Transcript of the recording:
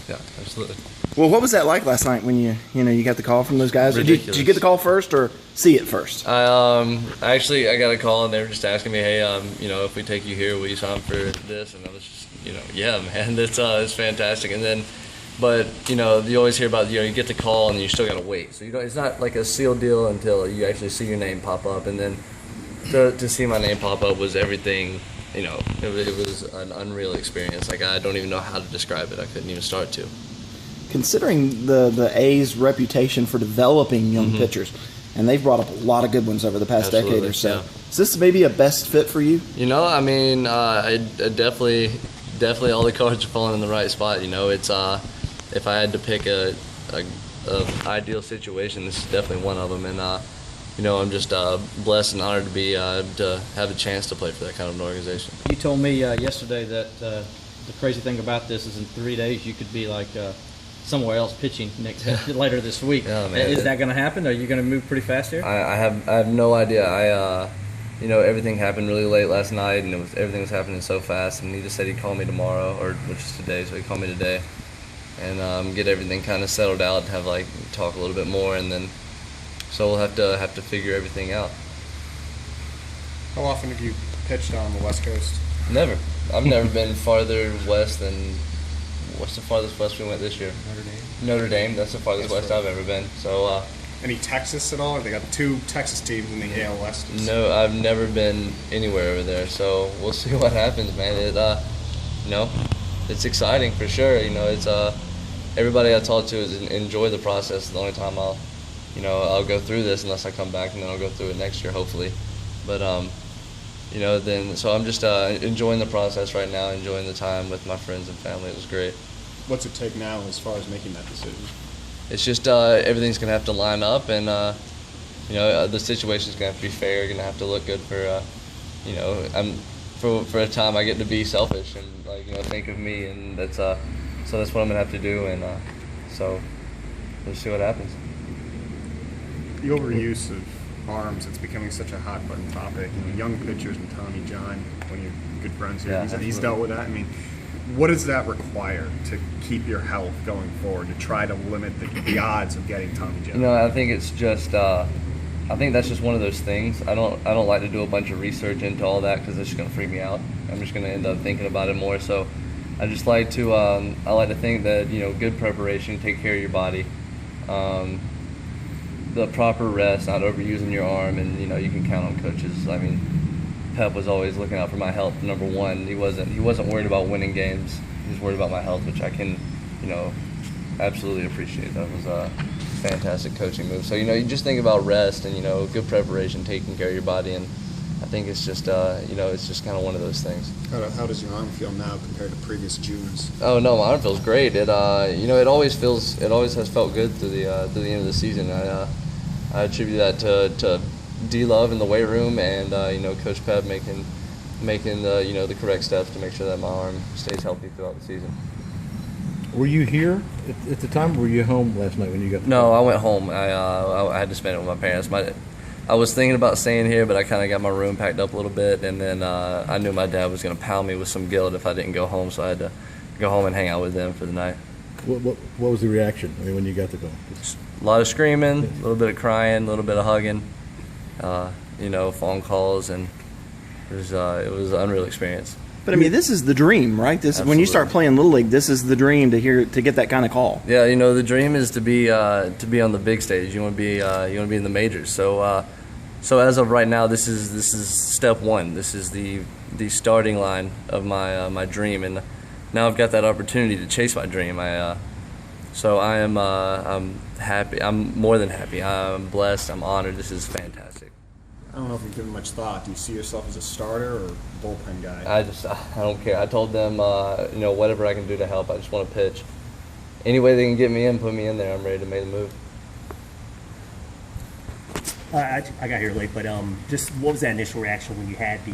Yeah, absolutely. Well, what was that like last night when you got the call from those guys? Did you get the call first or see it first? I got a call and they were just asking me, hey, if we take you here, will you sign for this? And I was just, yeah, man, it's fantastic. And then, but you always hear about you get the call and you still gotta wait. So it's not like a sealed deal until you actually see your name pop up. And then to see my name pop up was everything. It was an unreal experience. Like I don't even know how to describe it. I couldn't even start to. Considering the A's reputation for developing young pitchers, and they've brought up a lot of good ones over the past decade or so. Yeah. Is this maybe a best fit for you? I definitely all the cards are falling in the right spot. It's if I had to pick a ideal situation, this is definitely one of them. And I'm just blessed and honored to have a chance to play for that kind of an organization. You told me yesterday that the crazy thing about this is in 3 days you could be like somewhere else pitching later this week. Oh, man. Is that going to happen? Are you going to move pretty fast here? I have no idea. Everything happened really late last night, and everything was happening so fast. And he just said he'd call me tomorrow, which is today. So he called me today, and get everything kind of settled out, have talk a little bit more, and then so we'll have to figure everything out. How often have you pitched on the West Coast? Never. I've never been farther west than. What's the farthest west we went this year? Notre Dame. Notre Dame. That's the farthest west I've ever been. So. Any Texas at all? They got 2 Texas teams in the AL West. No, I've never been anywhere over there. So we'll see what happens, man. It's exciting for sure. It's everybody I talk to is enjoy the process. The only time I'll go through this unless I come back, and then I'll go through it next year hopefully. But so I'm just enjoying the process right now, enjoying the time with my friends and family. It was great. What's it take now as far as making that decision? It's just everything's gonna have to line up, and the situation's gonna have to be fair. Gonna have to look good for for a time I get to be selfish and think of me, and that's so that's what I'm gonna have to do, and so we'll see what happens. The overuse of arms, it's becoming such a hot button topic. Young pitchers and Tommy John, one of your good friends here, he's dealt with that. What does that require to keep your health going forward, to try to limit the odds of getting Tommy John? I think it's just I think that's just one of those things. I don't like to do a bunch of research into all that because it's just going to freak me out. I'm just going to end up thinking about it more. So I just like to I like to think that good preparation, take care of your body, the proper rest, not overusing your arm, and you can count on coaches. Pep was always looking out for my health. Number one, he wasn't worried about winning games. He was worried about my health, which I can absolutely appreciate. That was a fantastic coaching move. So you just think about rest and good preparation, taking care of your body, and I think it's just it's just kind of one of those things. How does your arm feel now compared to previous Junes? Oh no, my arm feels great. It it always has felt good through the end of the season. I attribute that to D-Love in the weight room, and Coach Pep making the correct steps to make sure that my arm stays healthy throughout the season. Were you here at the time, or were you home last night when you got the No, call? I went home. I had to spend it with my parents. I was thinking about staying here, but I kind of got my room packed up a little bit, and then I knew my dad was going to pound me with some guilt if I didn't go home, so I had to go home and hang out with them for the night. What was the reaction when you got the call? A lot of screaming, a little bit of crying, a little bit of hugging, phone calls, and it was an unreal experience. But this is the dream, right? When you start playing Little League, this is the dream to get that kind of call. Yeah, the dream is to be on the big stage. You want to be in the majors. So as of right now, this is step one. This is the starting line of my dream, and now I've got that opportunity to chase my dream. So I'm happy. I'm more than happy. I'm blessed. I'm honored. This is fantastic. I don't know if you've given much thought. Do you see yourself as a starter or bullpen guy? I don't care. I told them, whatever I can do to help. I just want to pitch. Any way they can get me in, put me in there. I'm ready to make the move. I got here late, but just what was that initial reaction when you had the